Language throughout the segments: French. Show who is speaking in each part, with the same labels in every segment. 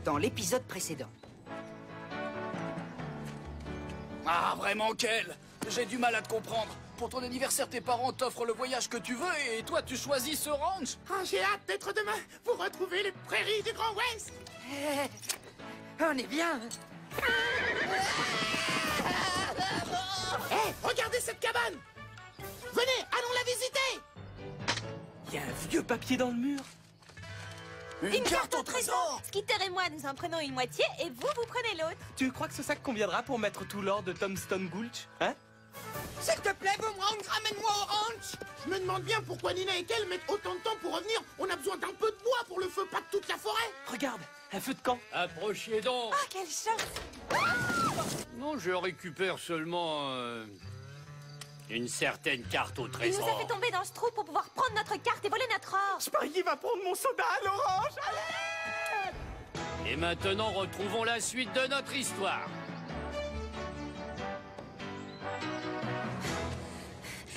Speaker 1: dans l'épisode précédent.
Speaker 2: Ah, vraiment, Kel? J'ai du mal à te comprendre. Pour ton anniversaire, tes parents t'offrent le voyage que tu veux et toi, tu choisis ce ranch?
Speaker 3: Ah, j'ai hâte d'être demain pour retrouver les prairies du Grand Ouest.
Speaker 1: On est bien.
Speaker 3: Hé, regardez cette cabane. Venez, allons la visiter.
Speaker 4: Il y a un vieux papier dans le mur.
Speaker 2: Une carte au trésor!
Speaker 5: Skitter et moi, nous en prenons une moitié et vous, vous prenez l'autre.
Speaker 4: Tu crois que ce sac conviendra pour mettre tout l'or de Tombstone Gulch, hein?
Speaker 3: S'il te plaît, Boomerang, ramène-moi au ranch. Je me demande bien pourquoi Nina et Kel mettent autant de temps pour revenir. On a besoin d'un peu de bois pour le feu, pas de toute la forêt.
Speaker 4: Regarde, un feu de camp.
Speaker 2: Approchez donc!
Speaker 5: Oh, quelle chance!
Speaker 6: Non, je récupère seulement une certaine carte au
Speaker 5: Il nous
Speaker 6: trésor.
Speaker 5: a fait tomber dans ce trou pour pouvoir prendre notre carte et voler notre or.
Speaker 4: Je parie qu'il va prendre mon soda à l'orange. Allez!
Speaker 6: Et maintenant, retrouvons la suite de notre histoire.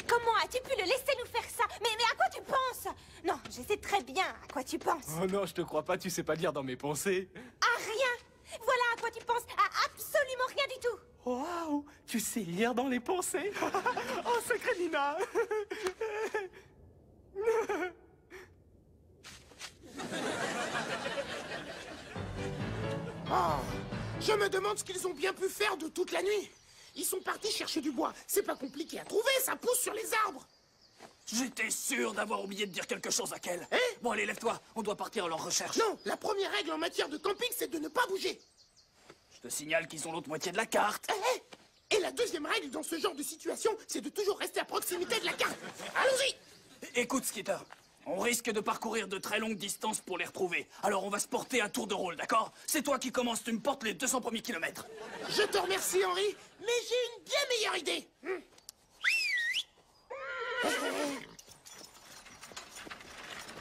Speaker 5: Comment as-tu pu le laisser nous faire ça? Mais à quoi tu penses? Non, je sais très bien à quoi tu penses.
Speaker 4: Oh non, je te crois pas, tu sais pas lire dans mes pensées.
Speaker 5: À rien! Voilà à quoi tu penses, à absolument rien du tout.
Speaker 4: Waouh, tu sais lire dans les pensées. Oh, sacré Nina.
Speaker 3: Oh, je me demande ce qu'ils ont bien pu faire de toute la nuit. Ils sont partis chercher du bois. C'est pas compliqué à trouver, ça pousse sur les arbres.
Speaker 2: J'étais sûr d'avoir oublié de dire quelque chose à Kel.
Speaker 3: Hein?
Speaker 2: Bon, allez, lève-toi. On doit partir à leur recherche.
Speaker 3: Non, la première règle en matière de camping, c'est de ne pas bouger.
Speaker 2: Je te signale qu'ils ont l'autre moitié de la carte.
Speaker 3: Et la deuxième règle dans ce genre de situation, c'est de toujours rester à proximité de la carte. Allons-y.
Speaker 2: Écoute, Skitter. On risque de parcourir de très longues distances pour les retrouver. Alors on va se porter à tour de rôle, d'accord? C'est toi qui commences, tu me portes les 200 premiers kilomètres.
Speaker 3: Je te remercie, Henri, mais j'ai une bien meilleure idée.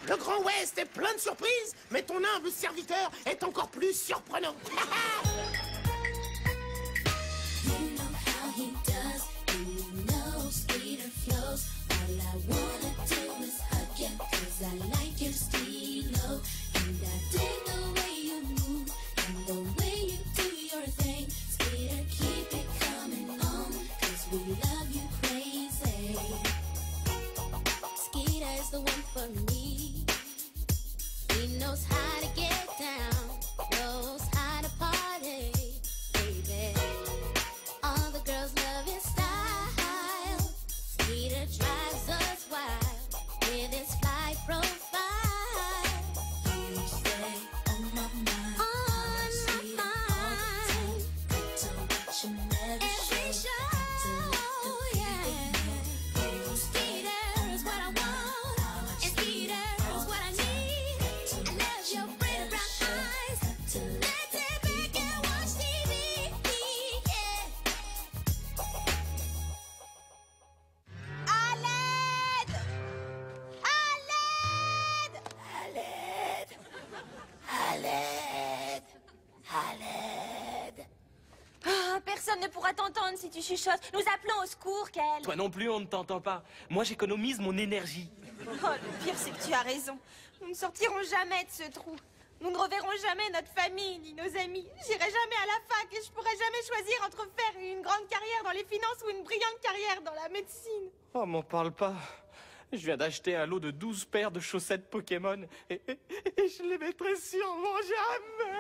Speaker 3: Le Grand Ouest est plein de surprises, mais ton humble serviteur est encore plus surprenant.
Speaker 7: You know how he does, you know Skeeter flows. All I wanna do is hug him, 'cause I like your stilo. And I dig the way you move, and the way you do your thing. Skeeter, keep it coming on, 'cause we love you crazy. Skeeter's the one for me. He knows how to get down, knows how to party, baby. All the girls love his style. Skeeter drives us wild with his fly profile. You stay on my mind, on my mind. Got to watch him every show, yeah. Skeeter is what I want, and Skeeter is what I need. I love your pretty brown eyes. Let's sit back and watch TV, yeah.
Speaker 5: À l'aide! À l'aide!
Speaker 3: À l'aide. À l'aide. À l'aide.
Speaker 5: Ah, personne ne pourra t'entendre si tu chuchotes. Nous appelons au secours, Kel.
Speaker 4: Toi non plus, on ne t'entend pas. Moi, j'économise mon énergie.
Speaker 5: Oh, le pire, c'est que tu as raison. Nous ne sortirons jamais de ce trou. Nous ne reverrons jamais notre famille ni nos amis. J'irai jamais à la fac et je pourrai jamais choisir entre faire une grande carrière dans les finances ou une brillante carrière dans la médecine.
Speaker 4: Oh, m'en parle pas. Je viens d'acheter un lot de 12 paires de chaussettes Pokémon et je les mettrai sûrement jamais.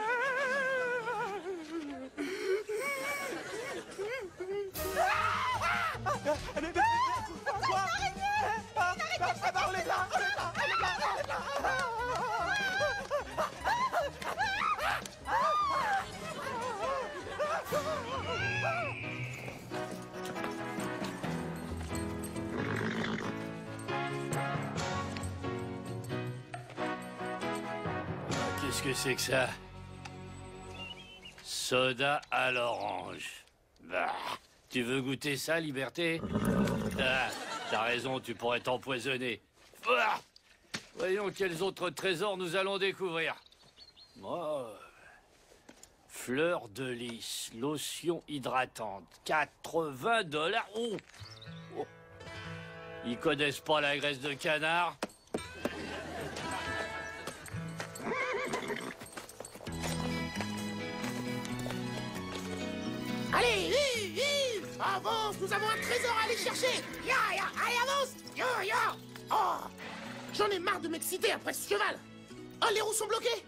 Speaker 6: Qu'est-ce que c'est que ça? Soda à l'orange. Bah, tu veux goûter ça, Liberté? Ah, t'as raison, tu pourrais t'empoisonner. Ah, voyons quels autres trésors nous allons découvrir. Oh. Fleur de lys, lotion hydratante, 80 $. Oh. Oh. Ils connaissent pas la graisse de canard?
Speaker 3: avance, nous avons un trésor à aller chercher. Ya, allez, avance. Ya. Oh, j'en ai marre de m'exciter après ce cheval. Oh, les roues sont bloquées.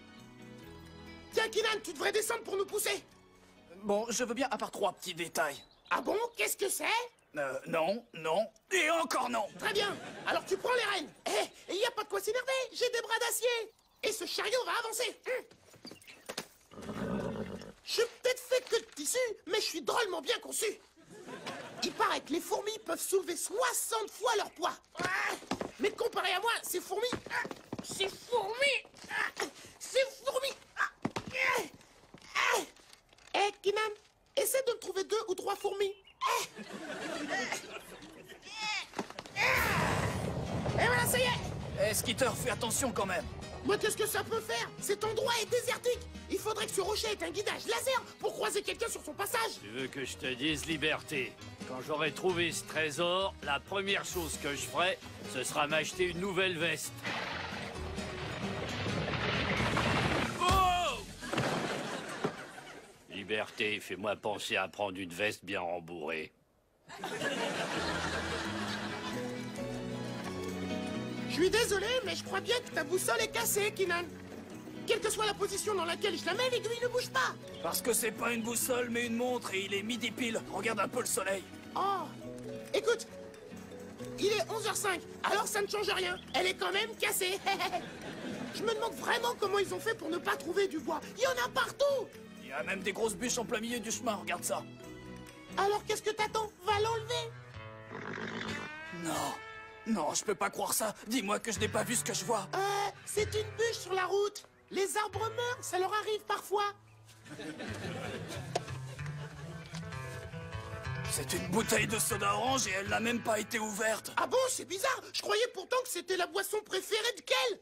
Speaker 3: Tiens, Keenan, tu devrais descendre pour nous pousser.
Speaker 2: Bon, je veux bien, à part 3 petits détails.
Speaker 3: Ah bon? Qu'est-ce que c'est?
Speaker 2: Non, et encore non.
Speaker 3: Très bien. Alors tu prends les rênes. Il n'y a pas de quoi s'énerver. J'ai des bras d'acier. Et ce chariot va avancer. Je suis peut-être fait que de tissu, mais je suis drôlement bien conçu. Il paraît que les fourmis peuvent soulever 60 fois leur poids. Mais comparé à moi, ces fourmis... Ces fourmis... Keenan, essaie de me trouver 2 ou 3 fourmis. Et voilà, ça y est.
Speaker 2: Skitter, fais attention quand même.
Speaker 3: Mais qu'est-ce que ça peut faire? Cet endroit est désertique. Il faudrait que ce rocher ait un guidage laser pour croiser quelqu'un sur son passage.
Speaker 6: Tu veux que je te dise liberté? Quand j'aurai trouvé ce trésor, la première chose que je ferai, ce sera m'acheter une nouvelle veste. Oh! Liberté, fais-moi penser à prendre une veste bien rembourrée.
Speaker 3: Je suis désolé, mais je crois bien que ta boussole est cassée, Keenan. Quelle que soit la position dans laquelle je la mets, l'aiguille ne bouge pas.
Speaker 2: Parce que c'est pas une boussole, mais une montre, et il est midi pile. Regarde un peu le soleil.
Speaker 3: Oh, écoute, il est 11h05, alors ça ne change rien. Elle est quand même cassée. Je me demande vraiment comment ils ont fait pour ne pas trouver du bois. Il y en a partout.
Speaker 2: Il y a même des grosses bûches en plein milieu du chemin, regarde ça.
Speaker 3: Alors qu'est-ce que t'attends? Va l'enlever.
Speaker 2: Non, je peux pas croire ça. Dis-moi que je n'ai pas vu ce que je vois.
Speaker 3: C'est une bûche sur la route. Les arbres meurent, ça leur arrive parfois.
Speaker 2: C'est une bouteille de soda orange et elle n'a même pas été ouverte.
Speaker 3: Ah bon, c'est bizarre. Je croyais pourtant que c'était la boisson préférée de Kel.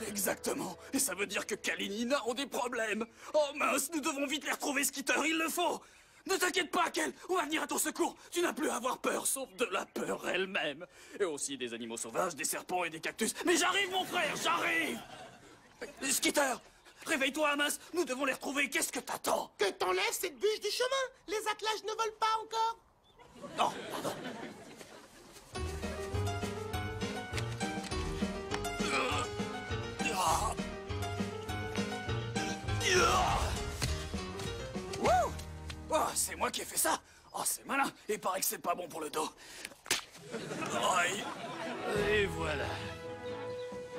Speaker 2: Exactement. Et ça veut dire que Kel et Nina ont des problèmes. Oh mince, nous devons vite les retrouver, Skitter, il le faut. Ne t'inquiète pas, Kel, on va venir à ton secours. Tu n'as plus à avoir peur, sauf de la peur elle-même. Et aussi des animaux sauvages, des serpents et des cactus. Mais j'arrive, mon frère, j'arrive. Skitter, réveille-toi, Amos, nous devons les retrouver. Qu'est-ce que t'attends?
Speaker 3: Que t'enlèves cette bûche du chemin. Les attelages ne volent pas encore.
Speaker 2: Non, pardon. Oh, c'est moi qui ai fait ça. Oh, c'est malin. Il paraît que c'est pas bon pour le dos. Aïe.
Speaker 6: Et voilà.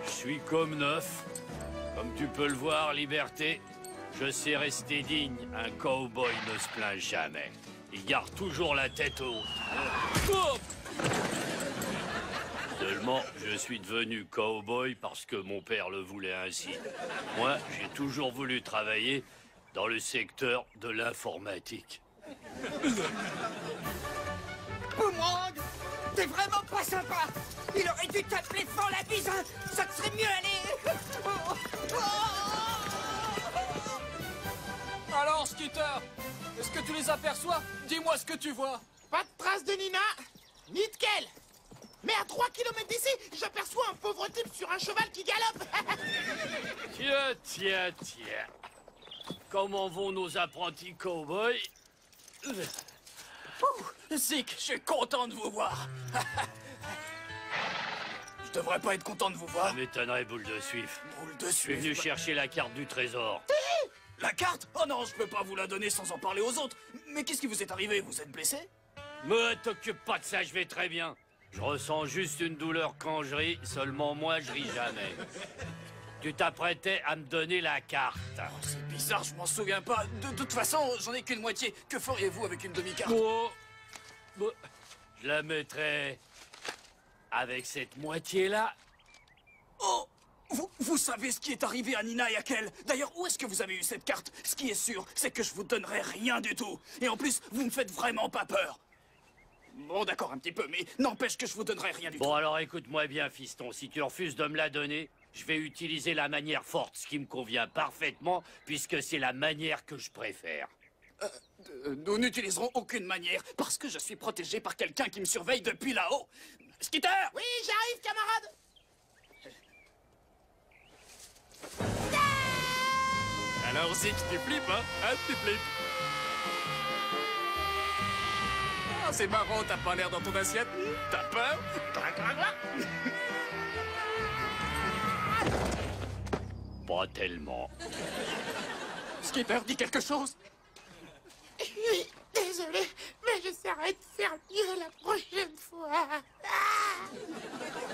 Speaker 6: Je suis comme neuf. Comme tu peux le voir, Liberté, je sais rester digne. Un cow-boy ne se plaint jamais. Il garde toujours la tête haute. Oh! Seulement, je suis devenu cow-boy parce que mon père le voulait ainsi. Moi, j'ai toujours voulu travailler dans le secteur de l'informatique.
Speaker 1: Boomerang, t'es vraiment pas sympa. Il aurait dû t'appeler devant la bise, hein. Ça te serait mieux allé.
Speaker 2: Alors, Skitter, est-ce que tu les aperçois? Dis-moi ce que tu vois.
Speaker 3: Pas de trace de Nina, ni de Kel. Mais à 3 km d'ici, j'aperçois un pauvre type sur un cheval qui galope.
Speaker 6: Tiens. Comment vont nos apprentis cow-boys?
Speaker 2: Zik, je suis content de vous voir. Je devrais pas être content de vous voir.
Speaker 6: Ça m'étonnerait, boule de suif.
Speaker 2: Boule de
Speaker 6: Je suis venu
Speaker 2: suif.
Speaker 6: chercher la carte du trésor.
Speaker 2: La carte? Oh non, je peux pas vous la donner sans en parler aux autres. Mais qu'est-ce qui vous est arrivé? Vous êtes blessé?
Speaker 6: Me t'occupe pas de ça, je vais très bien. Je ressens juste une douleur quand je ris, seulement moi je ris jamais. Tu t'apprêtais à me donner la carte.
Speaker 2: Oh, c'est bizarre, je m'en souviens pas. De toute façon, j'en ai qu'une moitié. Que feriez-vous avec une demi-carte?
Speaker 6: Oh, je la mettrais avec cette moitié-là.
Speaker 2: Oh! Vous savez ce qui est arrivé à Nina et à Kel. D'ailleurs, où est-ce que vous avez eu cette carte? Ce qui est sûr, c'est que je vous donnerai rien du tout. Et en plus, vous me faites vraiment pas peur. Bon, d'accord, un petit peu, mais n'empêche que je vous donnerai rien du tout.
Speaker 6: Bon, alors écoute-moi bien, fiston. Si tu refuses de me la donner, je vais utiliser la manière forte, ce qui me convient parfaitement, puisque c'est la manière que je préfère.
Speaker 2: Nous n'utiliserons aucune manière, parce que je suis protégé par quelqu'un qui me surveille depuis là-haut. Skitter!
Speaker 3: Oui, j'arrive, camarade.
Speaker 4: Alors, Zik, tu flippes, hein? Tu flippes.
Speaker 2: Oh, c'est marrant, t'as pas l'air dans ton assiette. T'as peur?
Speaker 6: Pas tellement.
Speaker 2: Skitter, dis quelque chose.
Speaker 3: Oui, désolé, mais j'essaierai de faire mieux la prochaine fois.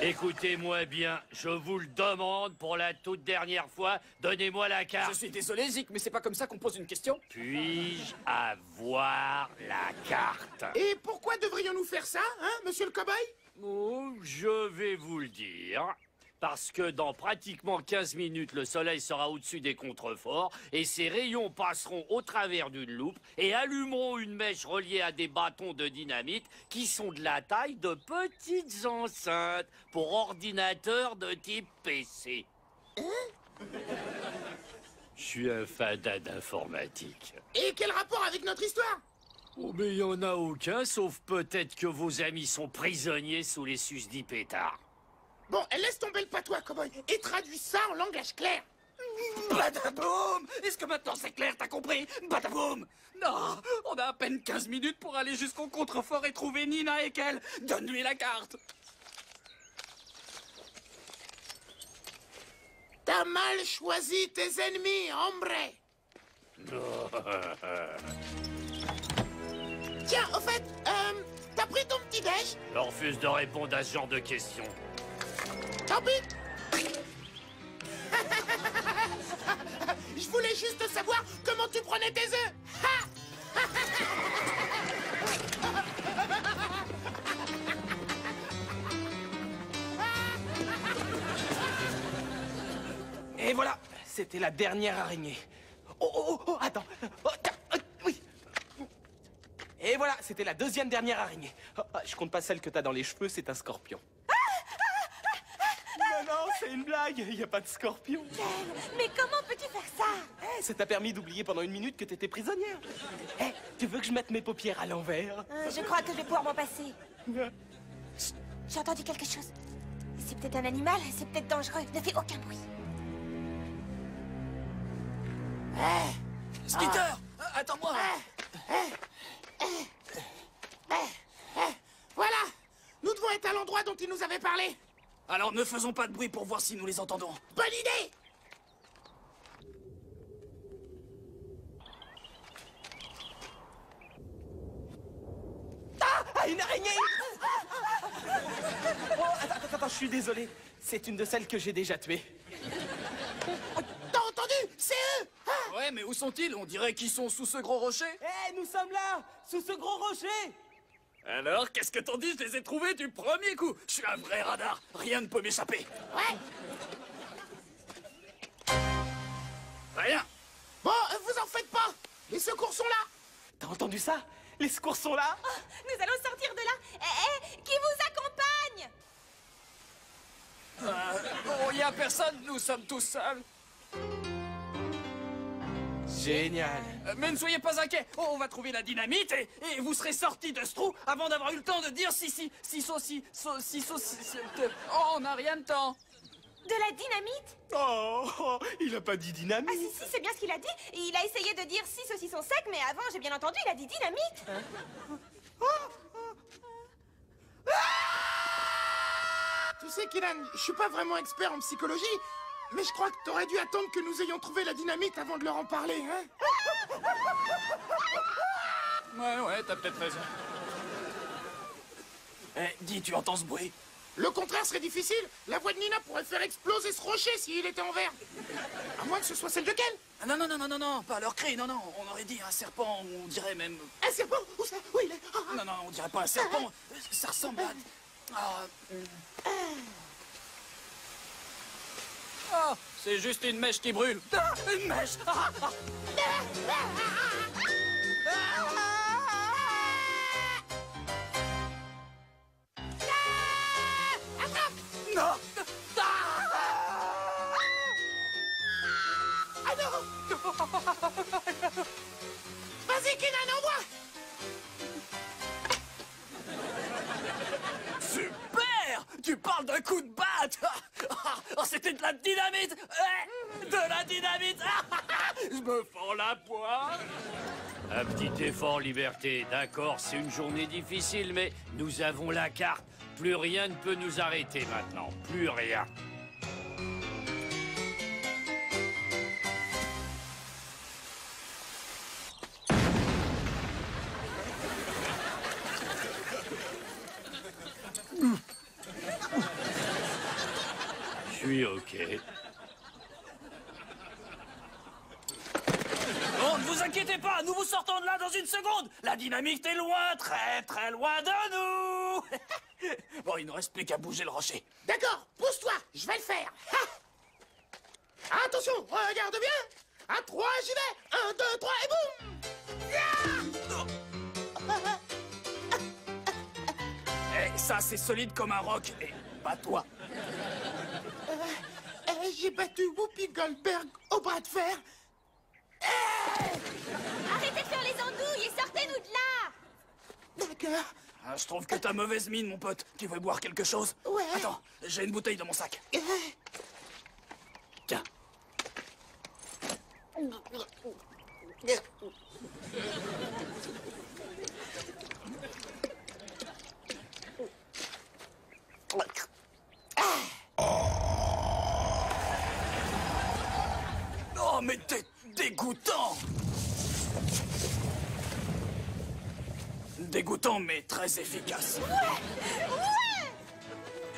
Speaker 6: Écoutez-moi bien, je vous le demande pour la toute dernière fois, donnez-moi la
Speaker 2: Je
Speaker 6: carte.
Speaker 2: suis désolé, Zik, mais c'est pas comme ça qu'on pose une question.
Speaker 6: Puis-je avoir la carte?
Speaker 3: Et pourquoi devrions-nous faire ça, hein, monsieur le cow-boy?
Speaker 6: Oh, je vais vous le dire. Parce que dans pratiquement 15 minutes, le soleil sera au-dessus des contreforts et ses rayons passeront au travers d'une loupe et allumeront une mèche reliée à des bâtons de dynamite qui sont de la taille de petites enceintes pour ordinateurs de type PC. Je suis un fada d'informatique.
Speaker 3: Et quel rapport avec notre histoire?
Speaker 6: Oh, mais il n'y en a aucun, sauf peut-être que vos amis sont prisonniers sous les susdits pétards.
Speaker 3: Bon, laisse tomber le patois, cow-boy, et traduis ça en langage clair.
Speaker 2: Badaboum! Est-ce que maintenant c'est clair, t'as compris? Badaboum! Non, on a à peine 15 minutes pour aller jusqu'au contrefort et trouver Nina et Kel. Donne-lui la carte.
Speaker 3: T'as mal choisi tes ennemis, hombre. Tiens, au fait, t'as pris ton petit déj?
Speaker 6: Je refuse de répondre à ce genre de questions.
Speaker 3: Tant pis. Je voulais juste savoir comment tu prenais tes œufs.
Speaker 4: Et voilà, c'était la dernière araignée. Oh, attends. Oh, tiens, oui. Et voilà, c'était la deuxième dernière araignée. Oh, je compte pas celle que t'as dans les cheveux, c'est un scorpion. Non, c'est une blague, il n'y a pas de scorpion.
Speaker 5: Mais comment peux-tu faire ça?
Speaker 4: Ça t'a permis d'oublier pendant une minute que t'étais prisonnière. Tu veux que je mette mes paupières à l'envers?
Speaker 5: Je crois que je vais pouvoir m'en passer. Chut, j'ai entendu quelque chose. C'est peut-être un animal, c'est peut-être dangereux. Ne fais aucun bruit.
Speaker 2: Skitter, attends-moi.
Speaker 3: Voilà, nous devons être à l'endroit dont il nous avait parlé.
Speaker 2: Alors ne faisons pas de bruit pour voir si nous les entendons.
Speaker 3: Bonne idée.
Speaker 4: Ah, une araignée! Oh, attends, je suis désolé. C'est une de celles que j'ai déjà tuées.
Speaker 3: T'as entendu? C'est eux.
Speaker 2: Ouais, mais où sont-ils? On dirait qu'ils sont sous ce gros rocher.
Speaker 4: Nous sommes là, sous ce gros rocher!
Speaker 2: Alors, qu'est-ce que t'en dis? Je les ai trouvés du premier coup. Je suis un vrai radar. Rien ne peut m'échapper.
Speaker 3: Ouais.
Speaker 2: Rien.
Speaker 3: Bon, vous en faites pas. Les secours sont là.
Speaker 4: T'as entendu ça? Les secours sont là?
Speaker 5: Nous allons sortir de là. Qui vous accompagne?
Speaker 2: Oh, y a personne. Nous sommes tous seuls.
Speaker 4: Génial.
Speaker 2: Mais ne soyez pas inquiets. Oh, on va trouver la dynamite et vous serez sortis de ce trou avant d'avoir eu le temps de dire Oh, on n'a rien de temps.
Speaker 5: De la dynamite?
Speaker 4: Oh, il a pas dit dynamite.
Speaker 5: Ah si, c'est bien ce qu'il a dit. Il a essayé de dire 6 saucissons secs, mais avant, j'ai bien entendu, il a dit dynamite.
Speaker 3: Tu sais, Kylan, je suis pas vraiment expert en psychologie, mais je crois que t'aurais dû attendre que nous ayons trouvé la dynamite avant de leur en parler, hein?
Speaker 2: Ouais, t'as peut-être raison. Dis, tu entends ce bruit?
Speaker 3: Le contraire serait difficile. La voix de Nina pourrait faire exploser ce rocher s'il était en verre. À moins que ce soit celle de Ken.
Speaker 2: Ah, non, pas leur cri, non, on aurait dit un serpent, ou on dirait même...
Speaker 3: Un serpent? Où ça? Où il est?
Speaker 2: Non, on dirait pas un serpent, ça ressemble à... Oh, c'est juste une mèche qui brûle. Ah, une mèche. Non.
Speaker 3: Ah non! Vas-y, Kenan, envoie!
Speaker 2: Super! Tu parles d'un coup de batte. Oh, c'était de la dynamite. De la dynamite. me fends la poire.
Speaker 6: Un petit effort, Liberté. D'accord, c'est une journée difficile, mais nous avons la carte. Plus rien ne peut nous arrêter maintenant. Plus rien. Je suis OK.
Speaker 2: Oh, ne vous inquiétez pas, nous vous sortons de là dans une seconde. La dynamite est loin, très très loin de nous. Bon, il ne reste plus qu'à bouger le rocher.
Speaker 3: D'accord, pousse-toi, je vais le faire. Ha! Attention, regarde bien. À 3, j'y vais. 1, 2, 3 et boum.
Speaker 2: Eh, ça, c'est solide comme un roc. Et pas toi.
Speaker 3: J'ai battu Whoopi Goldberg au bras de fer.
Speaker 5: Arrêtez de faire les andouilles et sortez-nous de là!
Speaker 3: D'accord.
Speaker 2: Ah, je trouve que t'as mauvaise mine, mon pote. Tu veux boire quelque chose?
Speaker 3: Ouais.
Speaker 2: Attends, j'ai une bouteille dans mon sac. Tiens. Oh, mais t'es dégoûtant! Dégoûtant, mais très efficace.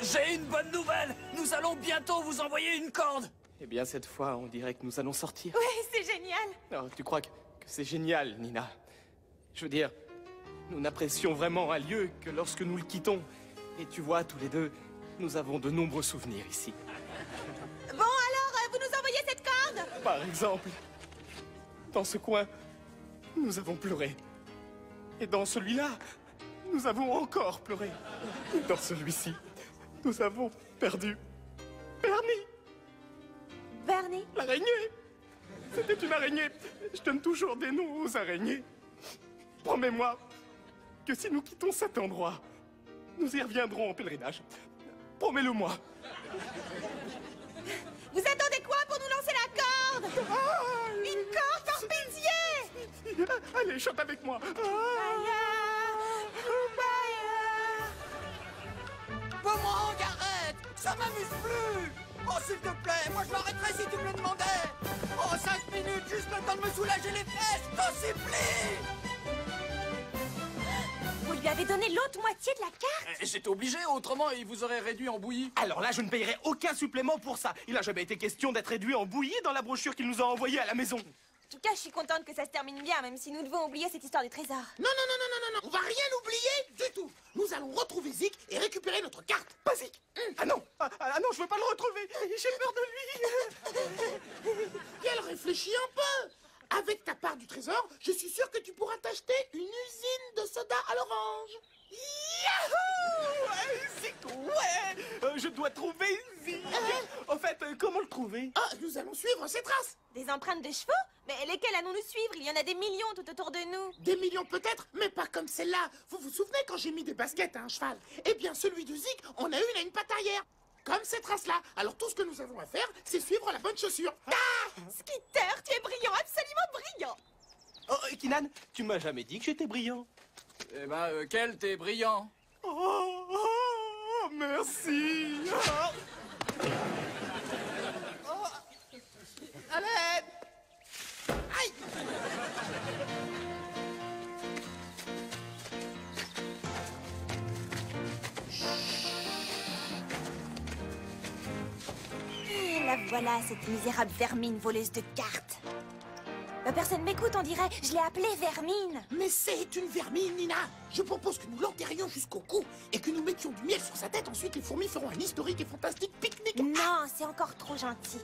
Speaker 2: J'ai une bonne nouvelle! Nous allons bientôt vous envoyer une corde!
Speaker 4: Eh bien, cette fois, on dirait que nous allons sortir.
Speaker 5: Ouais, c'est génial!
Speaker 4: Non, tu crois que c'est génial, Nina? Je veux dire, nous n'apprécions vraiment un lieu que lorsque nous le quittons. Et tu vois, tous les deux, nous avons de nombreux souvenirs ici.
Speaker 5: Bon, alors, vous nous envoyez cette corde?
Speaker 4: Par exemple, dans ce coin, nous avons pleuré. Et dans celui-là, nous avons encore pleuré. Et dans celui-ci, nous avons perdu Bernie,
Speaker 5: Bernie?
Speaker 4: l'araignée. C'était une araignée. Je donne toujours des noms aux araignées. Promets-moi que si nous quittons cet endroit, nous y reviendrons en pèlerinage. Promets-le-moi.
Speaker 5: Vous attendez quoi pour nous lancer la corde? Une corde, par pitié!
Speaker 4: Allez, chante avec moi.
Speaker 1: Boomerang, arrête! Ça m'amuse plus! Oh, s'il te plaît, moi je l'arrêterais si tu me le demandais! Oh, 5 minutes, juste le temps de me soulager les fesses! T'en supplie!
Speaker 5: Vous lui avez donné l'autre moitié de la carte?
Speaker 2: J'étais obligé, autrement il vous aurait réduit en bouillie.
Speaker 4: Alors là, je ne payerai aucun supplément pour ça. Il n'a jamais été question d'être réduit en bouillie dans la brochure qu'il nous a envoyée à la maison.
Speaker 5: En tout cas, je suis contente que ça se termine bien, même si nous devons oublier cette histoire du trésor.
Speaker 3: Non, on va rien oublier du tout. Nous allons retrouver Zik et récupérer notre carte.
Speaker 4: Pas Zik. Ah non, non, je veux pas le retrouver. J'ai peur de lui.
Speaker 3: Elle réfléchit un peu. Avec ta part du trésor, je suis sûr que tu pourras t'acheter une usine de soda à l'orange.
Speaker 4: Yahoo! Zik, ouais. Je dois trouver Zik. En fait, comment le trouver?
Speaker 3: Ah, nous allons suivre ses traces.
Speaker 5: Des empreintes de chevaux? Mais lesquelles allons-nous suivre? Il y en a des millions tout autour de nous.
Speaker 3: Des millions peut-être, mais pas comme celle-là. Vous vous souvenez quand j'ai mis des baskets à un cheval? Eh bien, celui de Zik, on a une à une patte arrière. Comme ces traces-là. Alors tout ce que nous avons à faire, c'est suivre la bonne chaussure.
Speaker 5: Skitter, tu es brillant, absolument brillant!
Speaker 4: Oh, Kinan, tu m'as jamais dit que j'étais brillant.
Speaker 2: Eh ben, quel t'es brillant.
Speaker 4: Oh, merci.
Speaker 3: Allez! Aïe!
Speaker 5: Et la voilà, cette misérable vermine voleuse de cartes. Personne m'écoute, on dirait. Je l'ai appelée Vermine.
Speaker 3: Mais c'est une vermine, Nina. Je propose que nous l'enterrions jusqu'au cou et que nous mettions du miel sur sa tête. Ensuite, les fourmis feront un historique et fantastique pique-nique.
Speaker 5: Non, c'est encore trop gentil.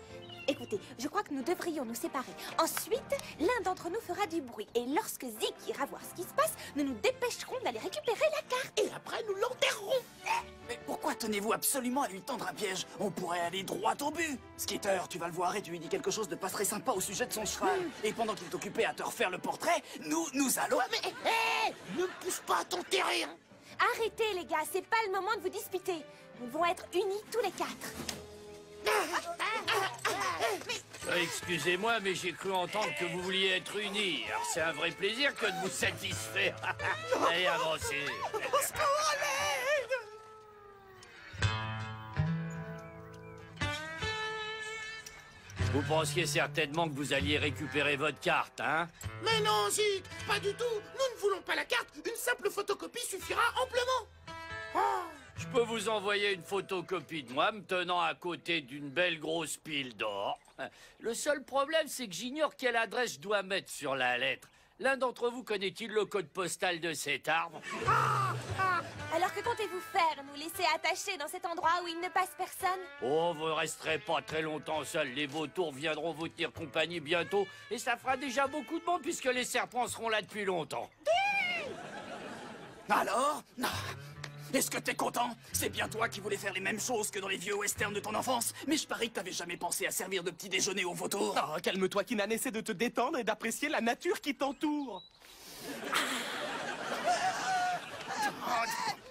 Speaker 5: Écoutez, je crois que nous devrions nous séparer. Ensuite, l'un d'entre nous fera du bruit. Et lorsque Zik ira voir ce qui se passe, nous nous dépêcherons d'aller récupérer la carte.
Speaker 3: Et après, nous l'enterrerons.
Speaker 2: Mais pourquoi tenez-vous absolument à lui tendre un piège? On pourrait aller droit au but. Skitter, tu vas le voir et tu lui dis quelque chose de pas très sympa au sujet de son cheval. Et pendant qu'il est occupé à te refaire le portrait, nous allons...
Speaker 3: Ouais, mais hé, ne me pousse pas à t'enterrer, hein.
Speaker 5: Arrêtez, les gars, c'est pas le moment de vous disputer. Nous devons être unis tous les quatre.
Speaker 6: Excusez-moi, mais j'ai cru entendre que vous vouliez être unis. Alors c'est un vrai plaisir que de vous satisfaire. Allez, avancez. Vous pensiez certainement que vous alliez récupérer votre carte, hein?
Speaker 3: Mais non, Zig, pas du tout. Nous ne voulons pas la carte. Une simple photocopie suffira amplement. Oh.
Speaker 6: Je peux vous envoyer une photocopie de moi me tenant à côté d'une belle grosse pile d'or. Le seul problème, c'est que j'ignore quelle adresse je dois mettre sur la lettre. L'un d'entre vous connaît-il le code postal de cet arbre?
Speaker 5: Alors que comptez-vous faire? Nous laisser attachés dans cet endroit où il ne passe personne?
Speaker 6: Oh, vous ne resterez pas très longtemps seul. Les vautours viendront vous tenir compagnie bientôt. Et ça fera déjà beaucoup de monde puisque les serpents seront là depuis longtemps.
Speaker 2: Alors? Est-ce que t'es content? C'est bien toi qui voulais faire les mêmes choses que dans les vieux westerns de ton enfance. Mais je parie que t'avais jamais pensé à servir de petit déjeuner aux vautours.
Speaker 4: Oh, calme-toi, Kinan, essaie de te détendre et d'apprécier la nature qui t'entoure.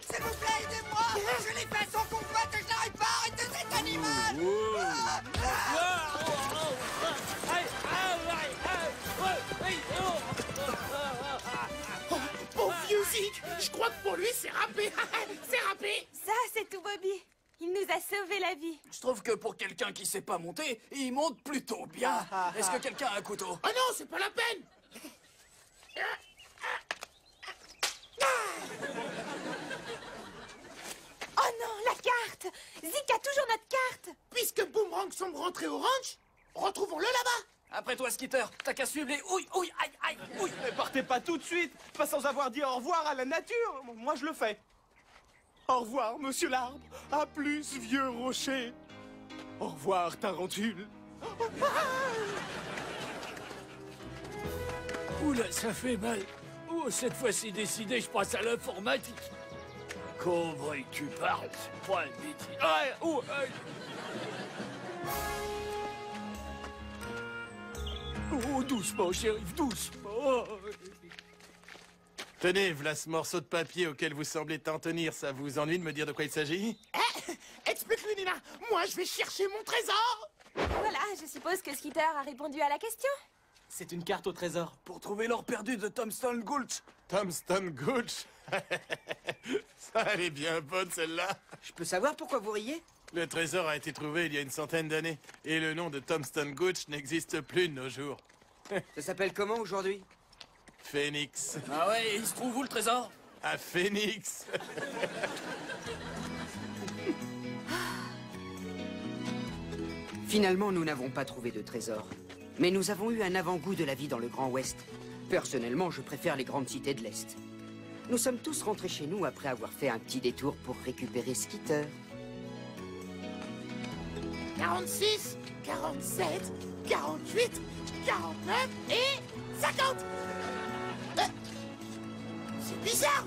Speaker 1: S'il vous plaît, aidez-moi. Je les fesses en combat et je n'arrive pas à arrêter cet animal.
Speaker 3: Bon vieux Zig, je crois que pour lui, c'est râpé. C'est râpé.
Speaker 5: Ça, c'est tout Bobby. Il nous a sauvé la vie.
Speaker 2: Je trouve que pour quelqu'un qui sait pas monter, il monte plutôt bien. Est-ce que quelqu'un a un couteau?
Speaker 3: Oh non, c'est pas la peine.
Speaker 5: Oh non, la carte! Zik a toujours notre carte!
Speaker 3: Puisque Boomerang semble rentrer au ranch, retrouvons-le là-bas.
Speaker 2: Après toi, Skitter, t'as qu'à suivre les ouille, ouille, aïe, aïe, ouille.
Speaker 4: Ne partez pas tout de suite, pas sans avoir dit au revoir à la nature. Moi, je le fais. Au revoir, monsieur l'arbre. À plus, vieux rocher. Au revoir, tarentule.
Speaker 6: Oula, ça fait mal. Oh, cette fois-ci décidé, je passe à l'informatique. Comment tu parles? C'est pas un métier. Aïe, oh, aïe. Oh, doucement, shérif, doucement.
Speaker 8: Tenez, voilà ce morceau de papier auquel vous semblez t'en tenir. Ça vous ennuie de me dire de quoi il s'agit?
Speaker 3: Explique-lui, Nina. Moi, je vais chercher mon trésor.
Speaker 5: Voilà, je suppose que Skitter a répondu à la question.
Speaker 4: C'est une carte au trésor.
Speaker 2: Pour trouver l'or perdu de Tombstone Gulch.
Speaker 8: Tombstone Gulch. Ça, elle est bien bonne, celle-là.
Speaker 1: Je peux savoir pourquoi vous riez?
Speaker 8: Le trésor a été trouvé il y a une centaine d'années. Et le nom de Tombstone Gulch n'existe plus de nos jours.
Speaker 1: Ça s'appelle comment aujourd'hui?
Speaker 8: Phoenix.
Speaker 2: Ah ouais, et il se trouve où le trésor?
Speaker 8: À Phoenix.
Speaker 1: Finalement, nous n'avons pas trouvé de trésor. Mais nous avons eu un avant-goût de la vie dans le Grand Ouest. Personnellement, je préfère les grandes cités de l'Est. Nous sommes tous rentrés chez nous après avoir fait un petit détour pour récupérer Skitter.
Speaker 3: 46, 47, 48, 49 et 50. C'est bizarre.